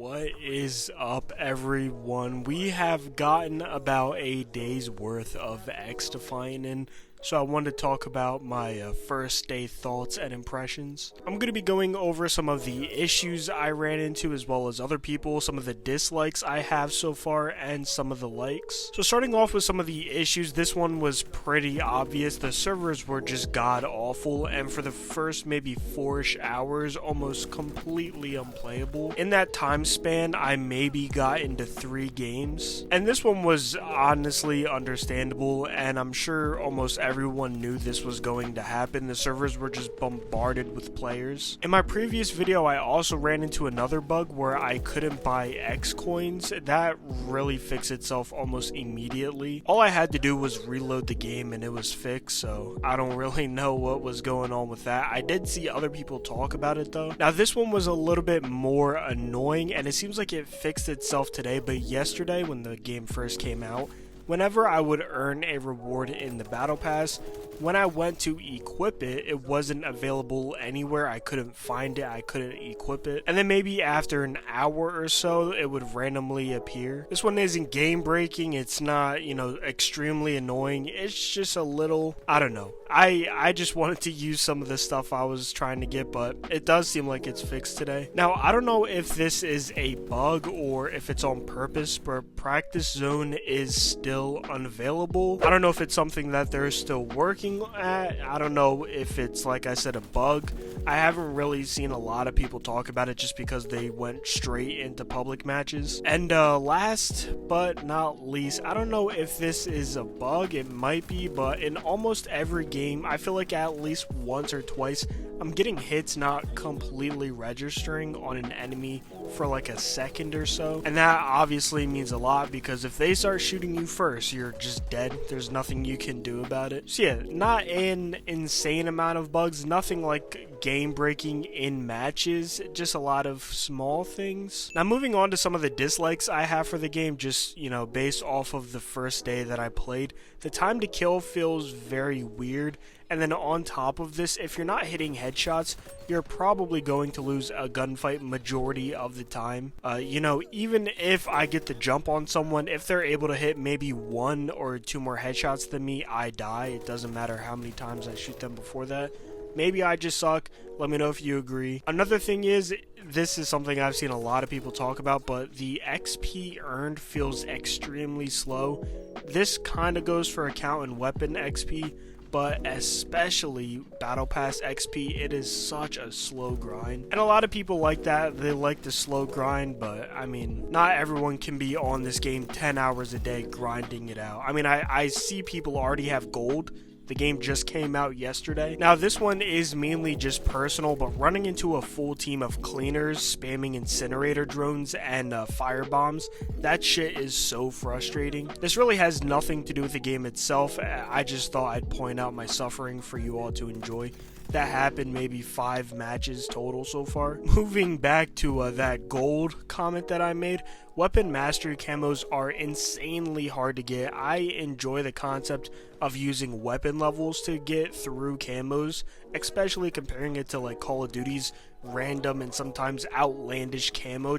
What is up, everyone? We have gotten about a day's worth of XDefiant in, so I wanted to talk about my first day thoughts and impressions. I'm going to be going over some of the issues I ran into as well as other people, some of the dislikes I have so far, and some of the likes. So starting off with some of the issues, this one was pretty obvious. The servers were just god awful, and for the first maybe 4-ish hours, almost completely unplayable. In that time span, I maybe got into 3 games, and this one was honestly understandable, and I'm sure almost everyone knew this was going to happen. The servers were just bombarded with players. In my previous video, I also ran into another bug where I couldn't buy X coins. That really fixed itself almost immediately. All I had to do was reload the game and it was fixed, so I don't really know what was going on with that. I did see other people talk about it though. Now this one was a little bit more annoying, and it seems like it fixed itself today, but yesterday when the game first came out, whenever I would earn a reward in the battle pass, when I went to equip it, it wasn't available anywhere. I couldn't find it, I couldn't equip it. And then maybe after an hour or so, it would randomly appear. This one isn't game breaking, it's not, extremely annoying. It's just a little, I don't know. I just wanted to use some of the stuff I was trying to get, but it does seem like it's fixed today. Now, I don't know if this is a bug or if it's on purpose, but practice zone is still unavailable. I don't know if it's something that they're still working at. I don't know if it's, like I said, a bug. I haven't really seen a lot of people talk about it just because they went straight into public matches. And last but not least, I don't know if this is a bug. It might be, but in almost every game, I feel like at least once or twice, I'm getting hits not completely registering on an enemy for like a second or so. And that obviously means a lot because if they start shooting you first, you're just dead. There's nothing you can do about it. So yeah, not an insane amount of bugs, nothing like game breaking in matches, just a lot of small things. Now moving on to some of the dislikes I have for the game, just based off of the first day that I played. The time to kill feels very weird, and then on top of this, if you're not hitting headshots, you're probably going to lose a gunfight majority of the time. Even if I get the jump on someone, if they're able to hit maybe 1 or 2 more headshots than me, I die. It doesn't matter how many times I shoot them before that. Maybe I just suck. Let me know if you agree. Another thing is, this is something I've seen a lot of people talk about, but the XP earned feels extremely slow. This kind of goes for account and weapon XP, but especially Battle Pass XP, it is such a slow grind. And a lot of people like that, they like the slow grind, but I mean, not everyone can be on this game 10 hours a day grinding it out. I mean, I see people already have gold. The game just came out yesterday. Now this one is mainly just personal, but running into a full team of cleaners spamming incinerator drones and fire bombs, that shit is so frustrating. This really has nothing to do with the game itself. I just thought I'd point out my suffering for you all to enjoy. That happened maybe 5 matches total so far. Moving back to that gold comment that I made, weapon mastery camos are insanely hard to get. I enjoy the concept of using weapon levels to get through camos, especially comparing it to like Call of Duty's random and sometimes outlandish camo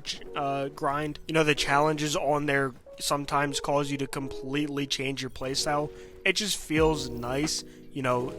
grind. The challenges on there sometimes cause you to completely change your playstyle. It just feels nice,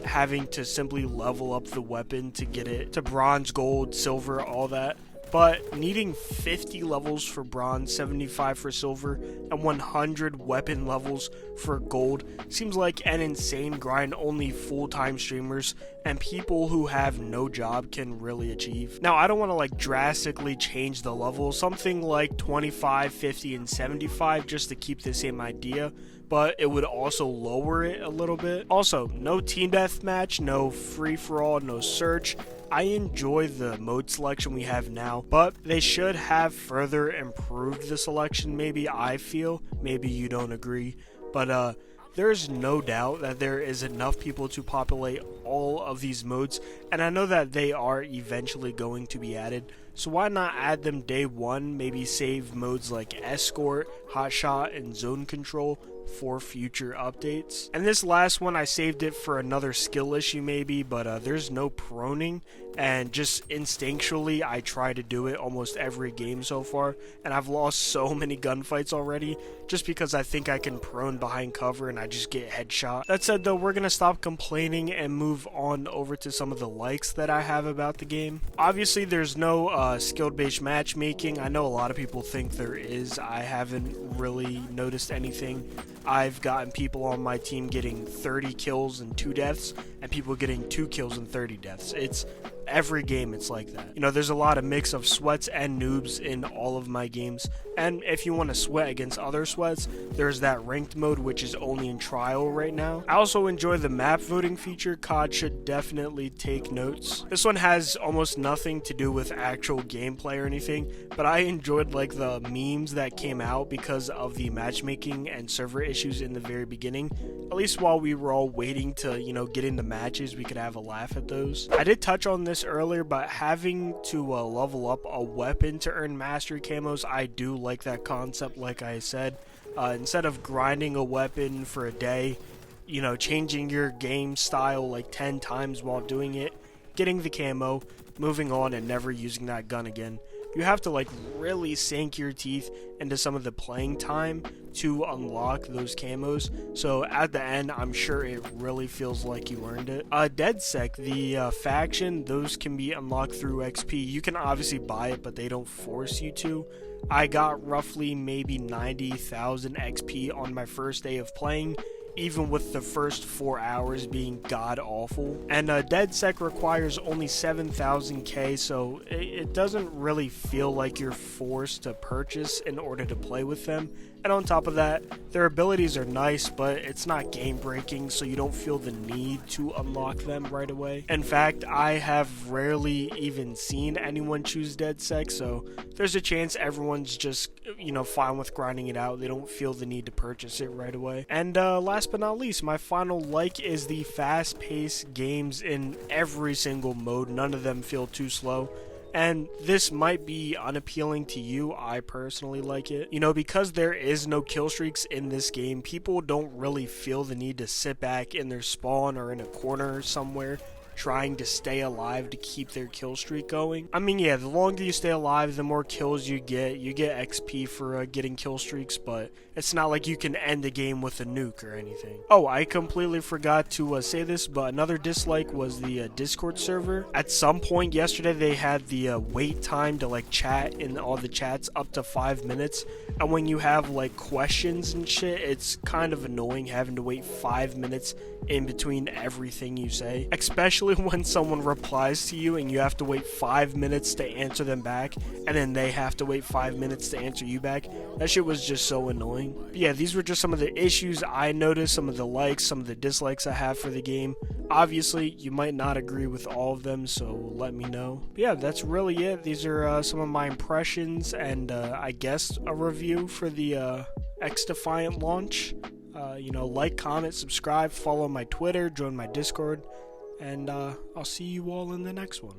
having to simply level up the weapon to get it to bronze, gold, silver, all that. But needing 50 levels for bronze, 75 for silver, and 100 weapon levels for gold seems like an insane grind only full-time streamers and people who have no job can really achieve. Now, I don't want to drastically change the level, something like 25, 50, and 75 just to keep the same idea, but it would also lower it a little bit. Also, no team deathmatch, no free-for-all, no search. I enjoy the mode selection we have now, but they should have further improved the selection, maybe. I feel, maybe you don't agree, but there's no doubt that there is enough people to populate all of these modes, and I know that they are eventually going to be added, so why not add them day one, maybe save modes like Escort, Hotshot, and Zone Control for future updates. And this last one, I saved it for another skill issue maybe, but there's no proning, and just instinctually I try to do it almost every game so far, and I've lost so many gunfights already just because I think I can prone behind cover and I just get headshot. That said though, we're gonna stop complaining and move on over to some of the likes that I have about the game. Obviously there's no skilled based matchmaking. I know a lot of people think there is. I haven't really noticed anything. I've gotten people on my team getting 30 kills and 2 deaths, and people getting 2 kills and 30 deaths. It's every game it's like that. You know, there's a lot of mix of sweats and noobs in all of my games, and if you want to sweat against other sweats, there's that ranked mode, which is only in trial right now. I also enjoy the map voting feature. COD should definitely take notes. This one has almost nothing to do with actual gameplay or anything, but I enjoyed like the memes that came out because of the matchmaking and server issues in the very beginning. At least while we were all waiting to, you know, get in the matches, we could have a laugh at those. I did touch on this earlier, but having to level up a weapon to earn mastery camos, I do like that concept. Like I said, instead of grinding a weapon for a day, you know, changing your game style like 10 times while doing it, getting the camo, moving on, and never using that gun again. You have to like really sink your teeth into some of the playing time to unlock those camos, so at the end I'm sure it really feels like you earned it. DeadSec, the faction, those can be unlocked through XP. You can obviously buy it, but they don't force you to. I got roughly maybe 90,000 XP on my first day of playing, even with the first 4 hours being god awful. And DeadSec requires only 7,000k, so it doesn't really feel like you're forced to purchase in order to play with them. And on top of that, their abilities are nice, but it's not game breaking, so you don't feel the need to unlock them right away. In fact, I have rarely even seen anyone choose DeadSec, so there's a chance everyone's just, you know, fine with grinding it out. They don't feel the need to purchase it right away. And last but not least, my final like is the fast-paced games in every single mode. None of them feel too slow. And this might be unappealing to you. I personally like it. You know, because there is no kill streaks in this game, people don't really feel the need to sit back in their spawn or in a corner somewhere trying to stay alive to keep their kill streak going. I mean, yeah, the longer you stay alive, the more kills you get. You get XP for getting kill streaks, but it's not like you can end the game with a nuke or anything. Oh, I completely forgot to say this, but another dislike was the Discord server. At some point yesterday, they had the wait time to like chat in all the chats up to 5 minutes, and when you have like questions and shit, it's kind of annoying having to wait 5 minutes in between everything you say, especially when someone replies to you and you have to wait 5 minutes to answer them back, and then they have to wait 5 minutes to answer you back. That shit was just so annoying. But yeah, these were just some of the issues I noticed, some of the likes, some of the dislikes I have for the game. Obviously, you might not agree with all of them, so let me know. But yeah, that's really it. These are some of my impressions and I guess a review for the XDefiant launch. You know, like, comment, subscribe, follow my Twitter, join my Discord, and I'll see you all in the next one.